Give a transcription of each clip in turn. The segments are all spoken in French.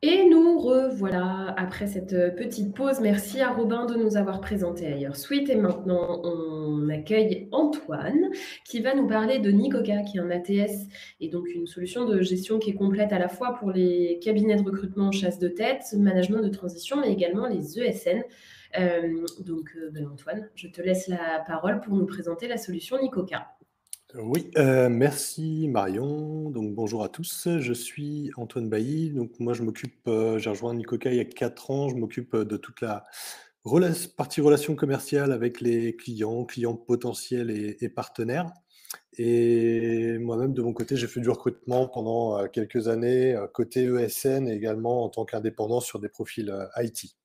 Et nous revoilà après cette petite pause. Merci à Robin de nous avoir présenté Ailleurs Suite. Et maintenant, on accueille Antoine qui va nous parler de Nicoca, qui est un ATS et donc une solution de gestion qui est complète à la fois pour les cabinets de recrutement en chasse de tête, management de transition, mais également les ESN. Antoine, je te laisse la parole pour nous présenter la solution Nicoca. Oui, merci Marion. Donc bonjour à tous, je suis Antoine Bailly. Donc moi je m'occupe, j'ai rejoint Nicoca il y a 4 ans, je m'occupe, de toute la partie relations commerciales avec les clients, clients potentiels et partenaires. Et moi-même de mon côté, j'ai fait du recrutement pendant, quelques années, côté ESN et également en tant qu'indépendant sur des profils, IT.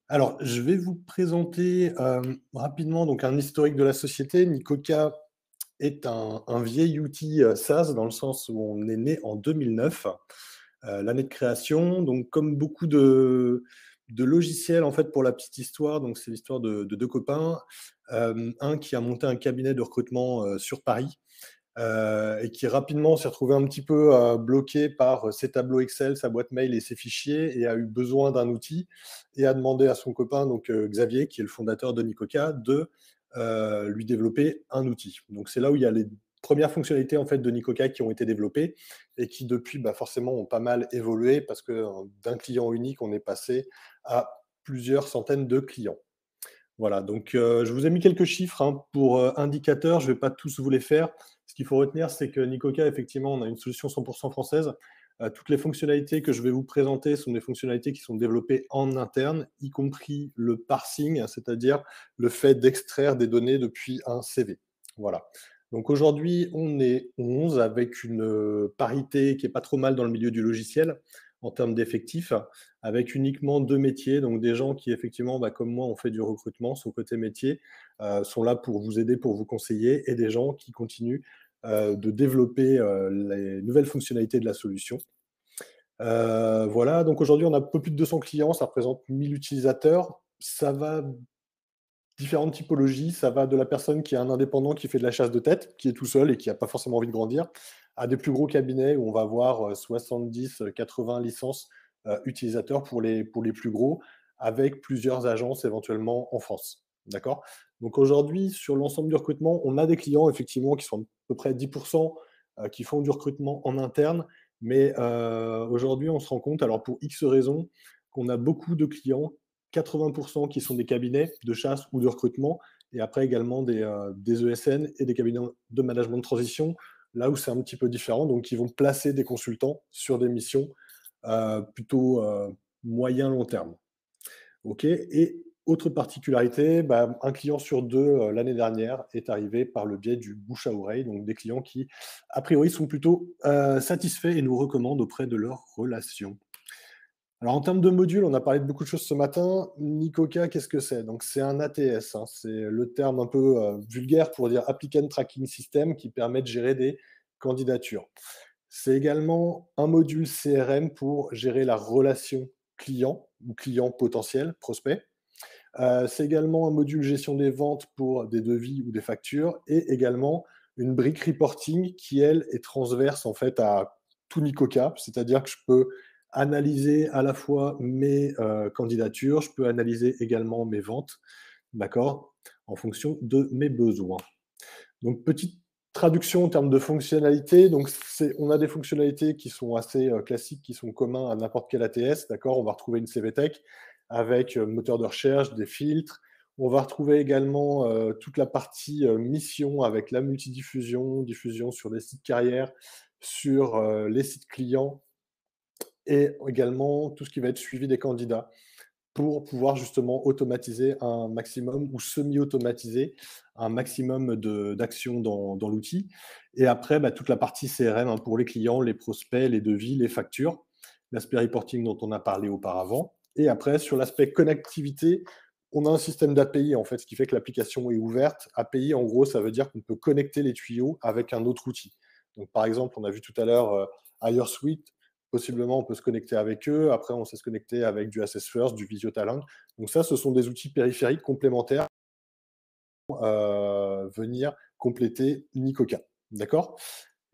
Alors je vais vous présenter, rapidement donc un historique de la société. Nicoca est un vieil outil, SaaS dans le sens où on est né en 2009, l'année de création. Donc comme beaucoup de logiciels, en fait, pour la petite histoire, donc c'est l'histoire de 2 copains, un qui a monté un cabinet de recrutement, sur Paris, et qui rapidement s'est retrouvé un petit peu, bloqué par ses tableaux Excel, sa boîte mail et ses fichiers et a eu besoin d'un outil et a demandé à son copain, donc Xavier, qui est le fondateur de Nicoca, de, lui développer un outil. Donc c'est là où il y a les premières fonctionnalités, en fait, de Nicoca qui ont été développées et qui depuis, bah, forcément ont pas mal évolué parce que, d'un client unique, on est passé à plusieurs centaines de clients. Voilà, donc je vous ai mis quelques chiffres, hein, pour, indicateurs. Je ne vais pas tous vous les faire. Ce qu'il faut retenir, c'est que Nicoca, effectivement, on a une solution 100% française. Toutes les fonctionnalités que je vais vous présenter sont des fonctionnalités qui sont développées en interne, y compris le parsing, c'est-à-dire le fait d'extraire des données depuis un CV. Voilà. Donc aujourd'hui, on est 11 avec une, parité qui est pas trop mal dans le milieu du logiciel en termes d'effectifs, avec uniquement 2 métiers, donc des gens qui effectivement, bah, comme moi, ont fait du recrutement, sont côté métier, sont là pour vous aider, pour vous conseiller, et des gens qui continuent, de développer, les nouvelles fonctionnalités de la solution. Voilà, donc aujourd'hui, on a un peu plus de 200 clients, ça représente 1000 utilisateurs. Ça va différentes typologies, ça va de la personne qui est un indépendant qui fait de la chasse de tête, qui est tout seul et qui a pas forcément envie de grandir, à des plus gros cabinets où on va avoir, 70, 80 licences, utilisateurs pour les plus gros, avec plusieurs agences éventuellement en France. D'accord? Donc aujourd'hui, sur l'ensemble du recrutement, on a des clients effectivement qui sont à peu près 10 qui font du recrutement en interne, mais aujourd'hui, on se rend compte, alors pour X raisons, qu'on a beaucoup de clients, 80 qui sont des cabinets de chasse ou de recrutement, et après également des ESN et des cabinets de management de transition, là où c'est un petit peu différent, donc ils vont placer des consultants sur des missions, plutôt, moyen long terme. OK, et autre particularité, bah, 1 client sur 2, l'année dernière est arrivé par le biais du bouche à oreille, donc des clients qui, a priori, sont plutôt, satisfaits et nous recommandent auprès de leurs relations. Alors en termes de modules, on a parlé de beaucoup de choses ce matin. Nicoca, qu'est-ce que c'est? Donc c'est un ATS, hein, c'est le terme un peu, vulgaire pour dire Applicant Tracking System, qui permet de gérer des candidatures. C'est également un module CRM pour gérer la relation client ou client potentiel, prospect. C'est également un module gestion des ventes pour des devis ou des factures, et également une brique reporting qui, elle, est transverse en fait à tout Nicoca. C'est-à-dire que je peux analyser à la fois mes, candidatures, je peux analyser également mes ventes, d'accord? En fonction de mes besoins. Donc petite traduction en termes de fonctionnalités, donc on a des fonctionnalités qui sont assez, classiques, qui sont communs à n'importe quel ATS, d'accord? On va retrouver une CVTech avec, moteur de recherche, des filtres. On va retrouver également, toute la partie, mission avec la multidiffusion, diffusion sur des sites carrières, sur, les sites clients, et également tout ce qui va être suivi des candidats pour pouvoir justement automatiser un maximum ou semi-automatiser un maximum d'actions dans l'outil. Et après, bah, toute la partie CRM, hein, pour les clients, les prospects, les devis, les factures, l'aspect reporting dont on a parlé auparavant. Et après, sur l'aspect connectivité, on a un système d'API, en fait, ce qui fait que l'application est ouverte. API, en gros, ça veut dire qu'on peut connecter les tuyaux avec un autre outil. Donc, par exemple, on a vu tout à l'heure Hire Suite. Possiblement, on peut se connecter avec eux. Après, on sait se connecter avec du Assess First, du Visio Talent. Donc ça, ce sont des outils périphériques complémentaires venir compléter Nicoca. D'accord?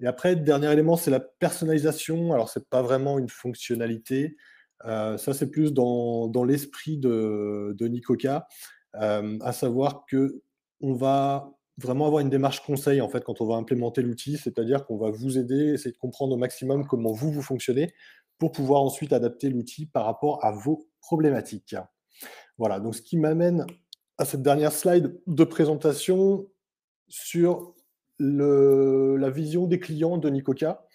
Et après, dernier élément, c'est la personnalisation. Alors, c'est pas vraiment une fonctionnalité. Ça, c'est plus dans l'esprit de Nikoka, à savoir que on va vraiment avoir une démarche conseil, en fait, quand on va implémenter l'outil. C'est-à-dire qu'on va vous aider, essayer de comprendre au maximum comment vous fonctionnez, pour pouvoir ensuite adapter l'outil par rapport à vos problématiques. Voilà, donc ce qui m'amène à cette dernière slide de présentation sur la vision des clients de Nikoka,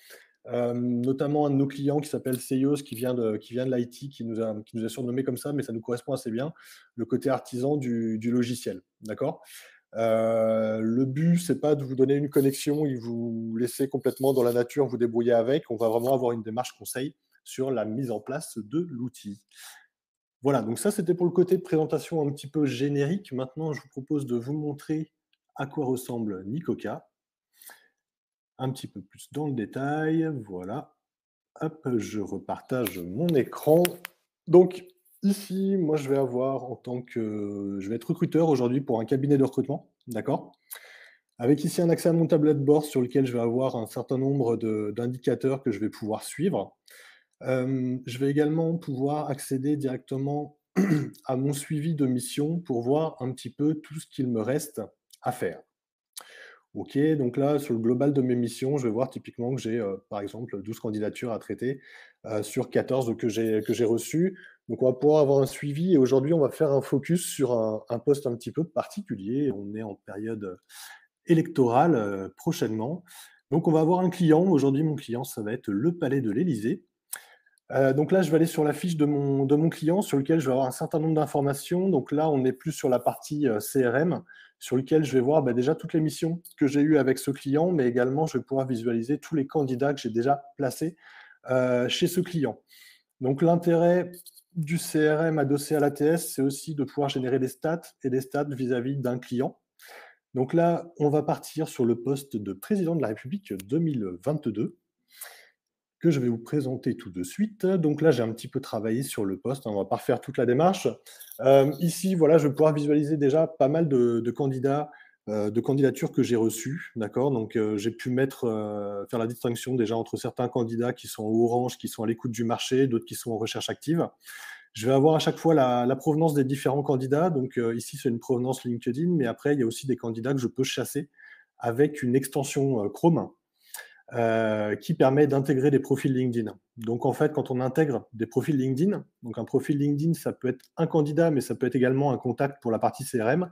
notamment un de nos clients qui s'appelle Seios, qui vient de l'IT, qui nous a surnommé comme ça, mais ça nous correspond assez bien, le côté artisan du logiciel. D'accord. Le but, c'est pas de vous donner une connexion et vous laisser complètement dans la nature, vous débrouiller avec. On va vraiment avoir une démarche conseil sur la mise en place de l'outil. Voilà, donc ça, c'était pour le côté de présentation un petit peu générique. Maintenant, je vous propose de vous montrer à quoi ressemble Nikoka. Un petit peu plus dans le détail. Voilà. Hop, je repartage mon écran. Donc, ici, moi, je vais avoir je vais être recruteur aujourd'hui pour un cabinet de recrutement. D'accord. Avec ici un accès à mon tableau de bord sur lequel je vais avoir un certain nombre d'indicateurs que je vais pouvoir suivre. Je vais également pouvoir accéder directement à mon suivi de mission pour voir un petit peu tout ce qu'il me reste à faire. OK, donc là, sur le global de mes missions, je vais voir typiquement que j'ai, par exemple, 12 candidatures à traiter, sur 14 que j'ai reçues. Donc on va pouvoir avoir un suivi et aujourd'hui, on va faire un focus sur un poste un petit peu particulier. On est en période électorale, prochainement. Donc on va avoir un client. Aujourd'hui, mon client, ça va être le Palais de l'Élysée. Donc là, je vais aller sur la fiche de mon client sur lequel je vais avoir un certain nombre d'informations. Donc là, on est plus sur la partie, CRM, sur lequel je vais voir, bah, déjà toutes les missions que j'ai eues avec ce client, mais également je vais pouvoir visualiser tous les candidats que j'ai déjà placés, chez ce client. Donc l'intérêt du CRM adossé à l'ATS, c'est aussi de pouvoir générer des stats et des stats vis-à-vis d'un client. Donc là, on va partir sur le poste de président de la République 2022 que je vais vous présenter tout de suite. Donc là, j'ai un petit peu travaillé sur le poste, hein, on va pas refaire toute la démarche. Ici, voilà, je vais pouvoir visualiser déjà pas mal de candidats, de candidatures que j'ai reçues, d'accord? Donc, j'ai pu faire la distinction déjà entre certains candidats qui sont au orange, qui sont à l'écoute du marché, d'autres qui sont en recherche active. Je vais avoir à chaque fois la provenance des différents candidats. Donc, ici, c'est une provenance LinkedIn, mais après, il y a aussi des candidats que je peux chasser avec une extension, Chrome, qui permet d'intégrer des profils LinkedIn. Donc en fait, quand on intègre des profils LinkedIn, donc un profil LinkedIn, ça peut être un candidat, mais ça peut être également un contact pour la partie CRM.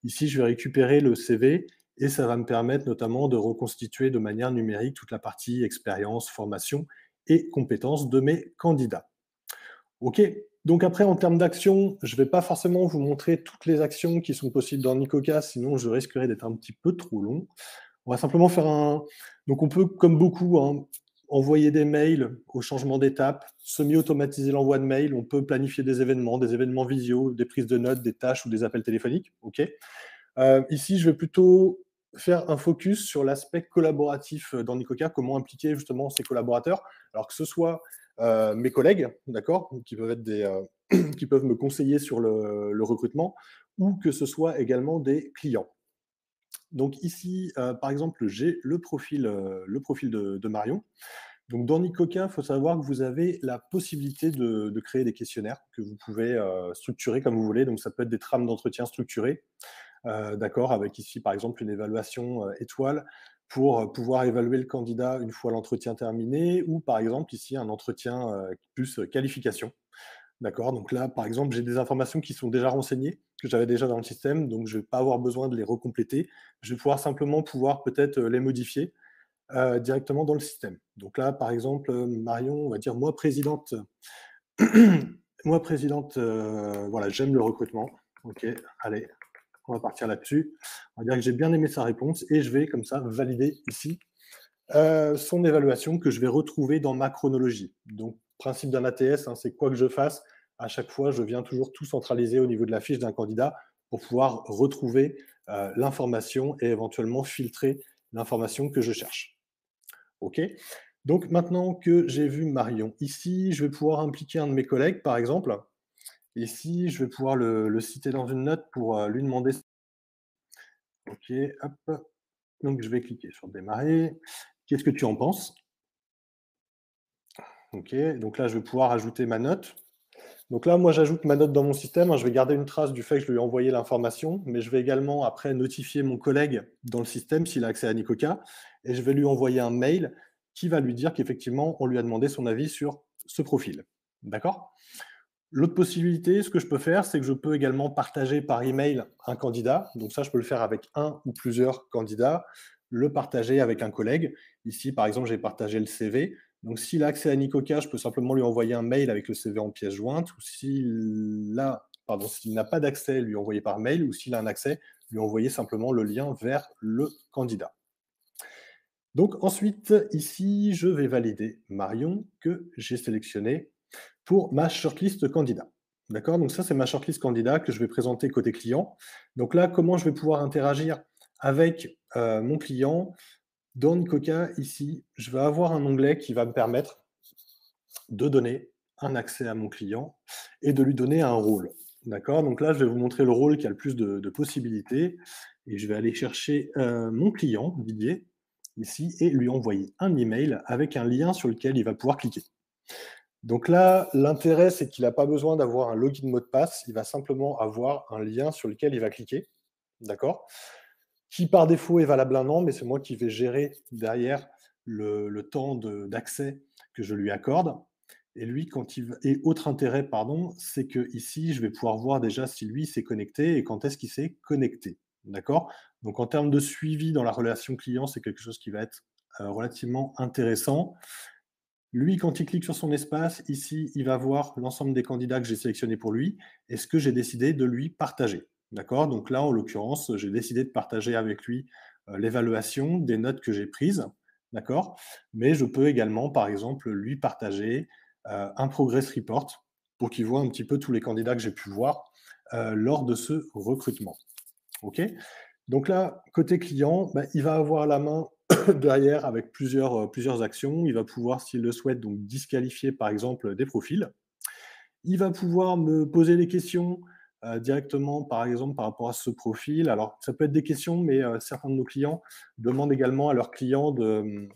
Ici, je vais récupérer le CV et ça va me permettre notamment de reconstituer de manière numérique toute la partie expérience, formation et compétences de mes candidats. OK. Donc après, en termes d'action, je ne vais pas forcément vous montrer toutes les actions qui sont possibles dans Nikoka, sinon je risquerais d'être un petit peu trop long. On va simplement faire donc on peut, comme beaucoup, hein, envoyer des mails au changement d'étape, semi-automatiser l'envoi de mails, on peut planifier des événements visio, des prises de notes, des tâches ou des appels téléphoniques. OK. Ici, je vais plutôt faire un focus sur l'aspect collaboratif dans Nikoka, comment impliquer justement ses collaborateurs. Alors que ce soit mes collègues, d'accord, qui peuvent être qui peuvent me conseiller sur le recrutement, ou que ce soit également des clients. Donc ici, par exemple, j'ai le profil de Marion. Donc dans Nikoka, il faut savoir que vous avez la possibilité de créer des questionnaires que vous pouvez structurer comme vous voulez. Donc ça peut être des trames d'entretien structurées, d'accord, avec ici par exemple une évaluation étoile pour pouvoir évaluer le candidat une fois l'entretien terminé, ou par exemple ici un entretien plus qualification. D'accord, donc là, par exemple, j'ai des informations qui sont déjà renseignées, que j'avais déjà dans le système, donc je ne vais pas avoir besoin de les recompléter. Je vais pouvoir peut-être les modifier directement dans le système. Donc là, par exemple, Marion, on va dire moi présidente, moi présidente, voilà, j'aime le recrutement. Ok, allez, on va partir là-dessus. On va dire que j'ai bien aimé sa réponse et je vais comme ça valider ici son évaluation que je vais retrouver dans ma chronologie. Donc, principe d'un ATS, hein, c'est quoi que je fasse, à chaque fois, je viens toujours tout centraliser au niveau de la fiche d'un candidat pour pouvoir retrouver l'information et éventuellement filtrer l'information que je cherche. OK. Donc, maintenant que j'ai vu Marion ici, je vais pouvoir impliquer un de mes collègues, par exemple. Ici, je vais pouvoir le citer dans une note pour lui demander. OK, hop. Donc, je vais cliquer sur démarrer. Qu'est-ce que tu en penses? OK, donc là, je vais pouvoir ajouter ma note. Donc là, moi, j'ajoute ma note dans mon système, hein. Je vais garder une trace du fait que je lui ai envoyé l'information, mais je vais également après notifier mon collègue dans le système s'il a accès à Nicoca et je vais lui envoyer un mail qui va lui dire qu'effectivement, on lui a demandé son avis sur ce profil. D'accord? L'autre possibilité, ce que je peux faire, c'est que je peux également partager par email un candidat. Donc ça, je peux le faire avec un ou plusieurs candidats, le partager avec un collègue. Ici, par exemple, j'ai partagé le CV. Donc s'il a accès à Nicoca, je peux simplement lui envoyer un mail avec le CV en pièce jointe. Ou s'il n'a pas d'accès, lui envoyer par mail. Ou s'il a un accès, lui envoyer simplement le lien vers le candidat. Donc ensuite, ici, je vais valider Marion que j'ai sélectionné pour ma shortlist candidat. D'accord? Donc ça, c'est ma shortlist candidat que je vais présenter côté client. Donc là, comment je vais pouvoir interagir avec mon client? Dans Nicoca, ici, je vais avoir un onglet qui va me permettre de donner un accès à mon client et de lui donner un rôle. D'accord? Donc là, je vais vous montrer le rôle qui a le plus de possibilités et je vais aller chercher mon client, Didier, ici, et lui envoyer un email avec un lien sur lequel il va pouvoir cliquer. Donc là, l'intérêt, c'est qu'il n'a pas besoin d'avoir un login mot de passe, il va simplement avoir un lien sur lequel il va cliquer, d'accord? Qui par défaut est valable un an, mais c'est moi qui vais gérer derrière le temps d'accès que je lui accorde. Et lui, et autre intérêt, pardon, c'est que ici, je vais pouvoir voir déjà si lui s'est connecté et quand est-ce qu'il s'est connecté, d'accord? Donc en termes de suivi dans la relation client, c'est quelque chose qui va être relativement intéressant. Lui, quand il clique sur son espace, ici, il va voir l'ensemble des candidats que j'ai sélectionnés pour lui et ce que j'ai décidé de lui partager. D'accord? Donc là, en l'occurrence, j'ai décidé de partager avec lui l'évaluation des notes que j'ai prises. D'accord? Mais je peux également, par exemple, lui partager un progress report pour qu'il voit un petit peu tous les candidats que j'ai pu voir lors de ce recrutement. OK? Donc là, côté client, bah, il va avoir la main derrière avec plusieurs actions. Il va pouvoir, s'il le souhaite, donc disqualifier par exemple des profils. Il va pouvoir me poser des questions directement, par exemple, par rapport à ce profil. Alors, ça peut être des questions, mais certains de nos clients demandent également à leurs clients de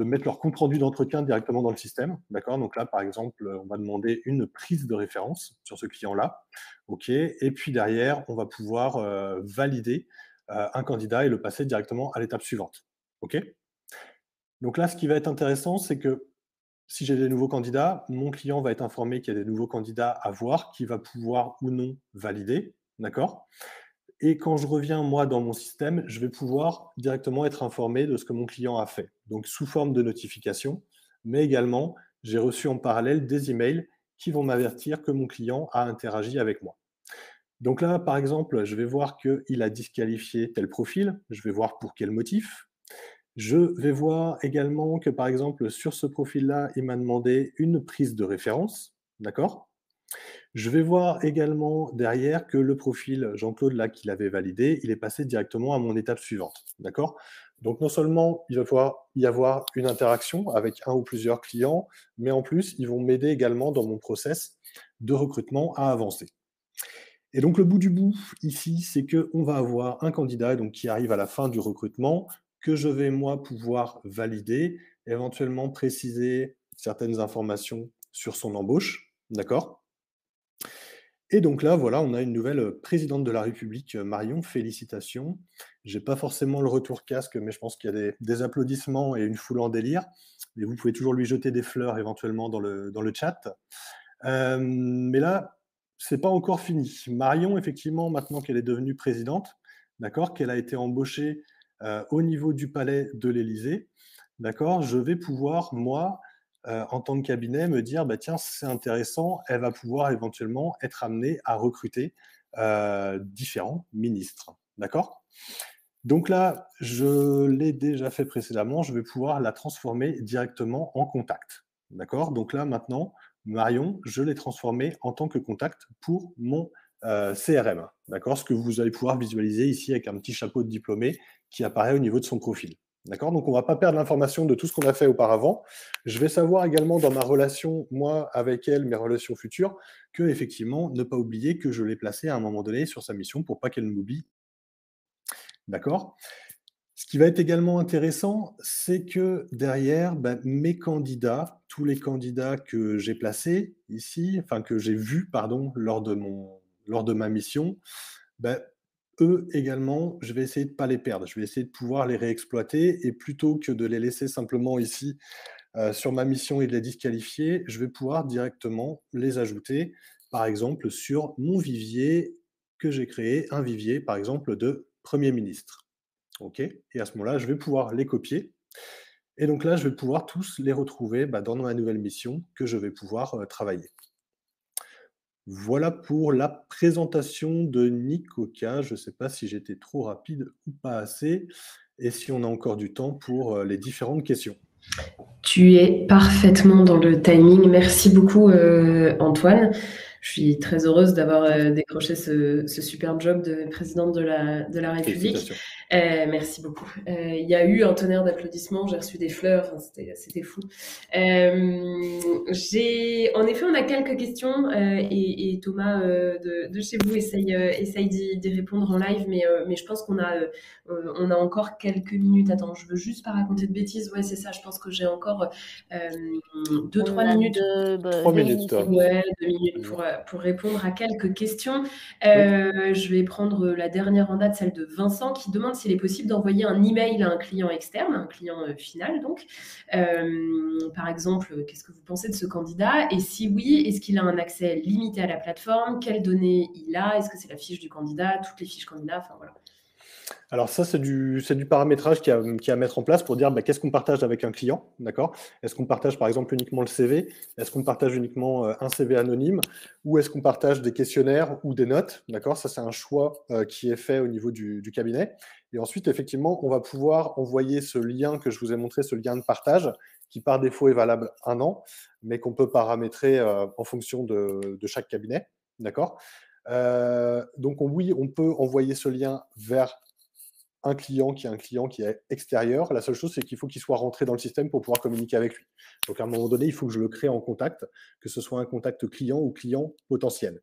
mettre leur compte rendu d'entretien directement dans le système. D'accord? Donc là, par exemple, on va demander une prise de référence sur ce client-là. OK. Et puis derrière, on va pouvoir valider un candidat et le passer directement à l'étape suivante. OK? Donc là, ce qui va être intéressant, c'est que si j'ai des nouveaux candidats, mon client va être informé qu'il y a des nouveaux candidats à voir, qu'il va pouvoir ou non valider. D'accord? Et quand je reviens, moi, dans mon système, je vais pouvoir directement être informé de ce que mon client a fait. Donc, sous forme de notification, mais également, j'ai reçu en parallèle des emails qui vont m'avertir que mon client a interagi avec moi. Donc là, par exemple, je vais voir qu'il a disqualifié tel profil, je vais voir pour quel motif. Je vais voir également que, par exemple, sur ce profil-là, il m'a demandé une prise de référence. D'accord? Je vais voir également derrière que le profil Jean-Claude là qu'il avait validé, il est passé directement à mon étape suivante. D'accord? Donc non seulement il va pouvoir y avoir une interaction avec un ou plusieurs clients, mais en plus, ils vont m'aider également dans mon process de recrutement à avancer. Et donc le bout du bout ici, c'est qu'on va avoir un candidat donc, qui arrive à la fin du recrutement, que je vais moi pouvoir valider, éventuellement préciser certaines informations sur son embauche. D'accord? Et donc là, voilà, on a une nouvelle présidente de la République, Marion, félicitations. J'ai pas forcément le retour casque, mais je pense qu'il y a des applaudissements et une foule en délire. Mais vous pouvez toujours lui jeter des fleurs éventuellement dans le chat. Mais là, c'est pas encore fini. Marion, effectivement, maintenant qu'elle est devenue présidente, d'accord, qu'elle a été embauchée au niveau du palais de l'Élysée, d'accord, je vais pouvoir, moi, en tant que cabinet, me dire, bah, tiens, c'est intéressant, elle va pouvoir éventuellement être amenée à recruter différents ministres. D'accord? Donc là, je l'ai déjà fait précédemment, je vais pouvoir la transformer directement en contact. D'accord? Donc là, maintenant, Marion, je l'ai transformée en tant que contact pour mon CRM. D'accord? Ce que vous allez pouvoir visualiser ici avec un petit chapeau de diplômé qui apparaît au niveau de son profil. D'accord? Donc on ne va pas perdre l'information de tout ce qu'on a fait auparavant. Je vais savoir également dans ma relation, moi, avec elle, mes relations futures, que effectivement, ne pas oublier que je l'ai placée à un moment donné sur sa mission pour pas qu'elle ne m'oublie. D'accord? Ce qui va être également intéressant, c'est que derrière, mes candidats, tous les candidats que j'ai placés ici, enfin que j'ai vus, pardon, lors de ma mission, bah, eux également, je vais essayer de pas les perdre. Je vais essayer de pouvoir les réexploiter et plutôt que de les laisser simplement ici, sur ma mission et de les disqualifier, je vais pouvoir directement les ajouter, par exemple, sur mon vivier que j'ai créé, un vivier, par exemple, de Premier ministre. OK, et à ce moment-là, je vais pouvoir les copier et donc là, je vais pouvoir tous les retrouver, dans ma nouvelle mission que je vais pouvoir, travailler. Voilà pour la présentation de Nicoca. Je ne sais pas si j'étais trop rapide ou pas assez et si on a encore du temps pour, les différentes questions. Tu es parfaitement dans le timing. Merci beaucoup, Antoine. Je suis très heureuse d'avoir décroché ce superbe job de présidente de la République. Félicitations. Merci beaucoup. Il y a eu un tonnerre d'applaudissements, j'ai reçu des fleurs, enfin, c'était fou. En effet, on a quelques questions et Thomas de chez vous essaye d'y répondre en live, mais je pense qu'on a encore quelques minutes. Attends, je veux juste pas raconter de bêtises. Ouais, c'est ça, je pense que j'ai encore 2-3 minutes. 3 minutes. Ouais, 2 minutes pour répondre à quelques questions. Oui. Je vais prendre la dernière en date, celle de Vincent, qui demande s'il est possible d'envoyer un email à un client externe, un client final donc. Par exemple, qu'est-ce que vous pensez de ce candidat? Et si oui, est-ce qu'il a un accès limité à la plateforme? Quelles données il a? Est-ce que c'est la fiche du candidat, toutes les fiches candidats? Enfin voilà. Alors ça, c'est du paramétrage qu'il y a à mettre en place pour dire, qu'est-ce qu'on partage avec un client, d'accord? Est-ce qu'on partage, par exemple, uniquement le CV? Est-ce qu'on partage uniquement, un CV anonyme? Ou est-ce qu'on partage des questionnaires ou des notes, d'accord? Ça, c'est un choix, qui est fait au niveau du cabinet et ensuite, effectivement, on va pouvoir envoyer ce lien que je vous ai montré, ce lien de partage qui, par défaut, est valable 1 an, mais qu'on peut paramétrer, en fonction de chaque cabinet, d'accord? Donc oui, on peut envoyer ce lien vers un client qui est extérieur. La seule chose, c'est qu'il faut qu'il soit rentré dans le système pour pouvoir communiquer avec lui. Donc, à un moment donné, il faut que je le crée en contact, que ce soit un contact client ou client potentiel.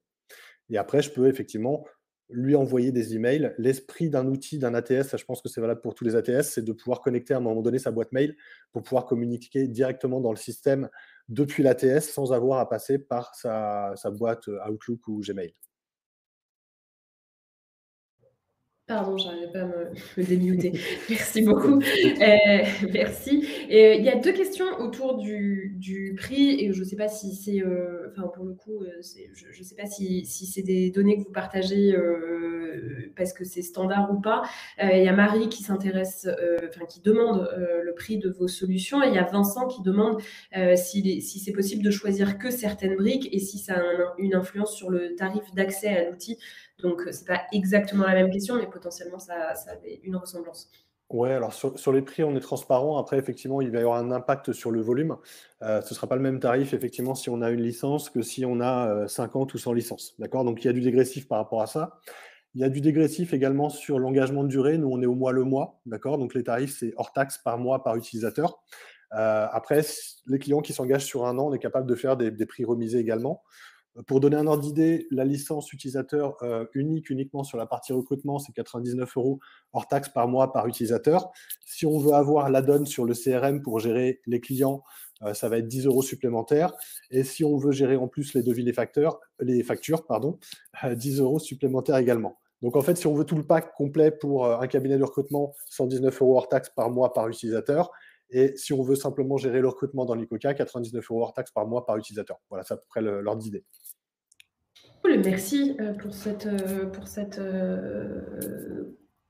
Et après, je peux effectivement lui envoyer des emails. L'esprit d'un outil, d'un ATS, ça, je pense que c'est valable pour tous les ATS, c'est de pouvoir connecter à un moment donné sa boîte mail pour pouvoir communiquer directement dans le système depuis l'ATS sans avoir à passer par sa boîte Outlook ou Gmail. Pardon, j'arrivais pas à me démuter. Merci beaucoup. Merci. Il y a 2 questions autour du prix et je ne sais pas si c'est, enfin pour le coup, je sais pas si c'est des données que vous partagez, parce que c'est standard ou pas. Il y a Marie qui s'intéresse, enfin qui demande, le prix de vos solutions et il y a Vincent qui demande, si c'est possible de choisir que certaines briques et si ça a une influence sur le tarif d'accès à l'outil. Donc, c'est pas exactement la même question, mais potentiellement, ça avait une ressemblance. Ouais, alors sur les prix, on est transparent. Après, effectivement, il va y avoir un impact sur le volume. Ce sera pas le même tarif, effectivement, si on a une licence que si on a 50 ou 100 licences. D'accord? Donc, il y a du dégressif par rapport à ça. Il y a du dégressif également sur l'engagement de durée. Nous, on est au mois le mois. D'accord? Donc, les tarifs, c'est hors taxe par mois par utilisateur. Après, les clients qui s'engagent sur 1 an, on est capable de faire des prix remisés également. Pour donner un ordre d'idée, la licence utilisateur uniquement sur la partie recrutement, c'est 99 € hors taxe par mois par utilisateur. Si on veut avoir l'add-on sur le CRM pour gérer les clients, ça va être 10 € supplémentaires. Et si on veut gérer en plus les devis, les factures, 10 € supplémentaires également. Donc en fait, si on veut tout le pack complet pour un cabinet de recrutement, 119 € hors taxe par mois par utilisateur. Et si on veut simplement gérer le recrutement dans Nicoca, 99 € hors taxe par mois par utilisateur. Voilà, c'est à peu près l'ordre d'idée. Cool, merci pour cette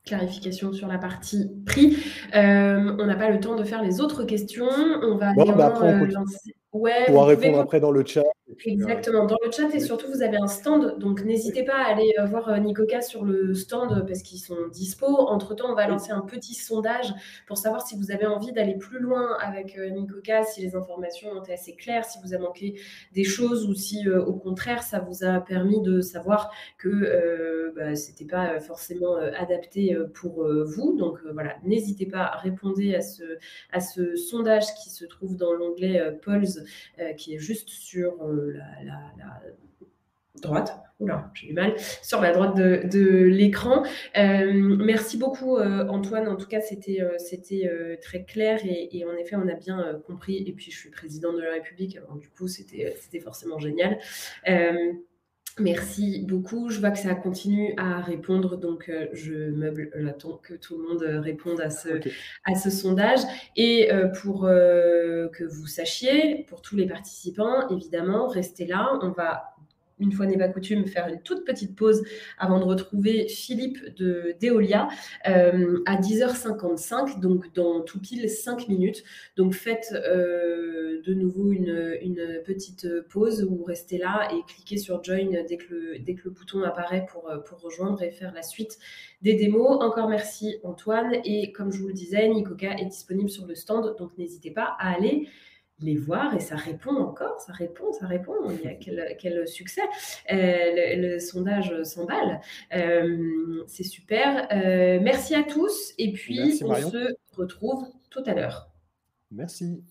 clarification sur la partie prix. On n'a pas le temps de faire les autres questions. On va Bon, néanmoins après, on lancer. Ouais, pourra vous pouvez répondre après dans le chat. Exactement, dans le chat et oui. surtout vous avez un stand, donc n'hésitez pas à aller voir Nicoca sur le stand parce qu'ils sont dispo. Entre-temps, on va lancer un petit sondage pour savoir si vous avez envie d'aller plus loin avec Nicoca, si les informations ont été assez claires, si vous a manqué des choses ou si au contraire ça vous a permis de savoir que c'était pas forcément adapté pour vous. Donc voilà, n'hésitez pas à répondre à ce sondage qui se trouve dans l'onglet Polls qui est juste sur droite, oula, j'ai du mal, sur la droite de l'écran. Merci beaucoup Antoine, en tout cas c'était très clair et en effet on a bien compris, et puis je suis présidente de la République, alors du coup c'était forcément génial. Merci beaucoup. Je vois que ça continue à répondre, donc je meuble, j'attends que tout le monde réponde Ok. à ce sondage. Et pour que vous sachiez, pour tous les participants, évidemment, restez là. On va, une fois n'est pas coutume, faire une toute petite pause avant de retrouver Philippe de d'Eolia à 10h55, donc dans tout pile 5 minutes. Donc faites de nouveau une petite pause ou restez là et cliquez sur Join dès que le bouton apparaît pour rejoindre et faire la suite des démos. Encore merci Antoine, et comme je vous le disais, Nicoca est disponible sur le stand, donc n'hésitez pas à aller les voir, et ça répond encore, ça répond. Il y a quel succès. Le sondage s'emballe. C'est super. Merci à tous, et puis Merci on Marion. se retrouve tout à l'heure. Merci.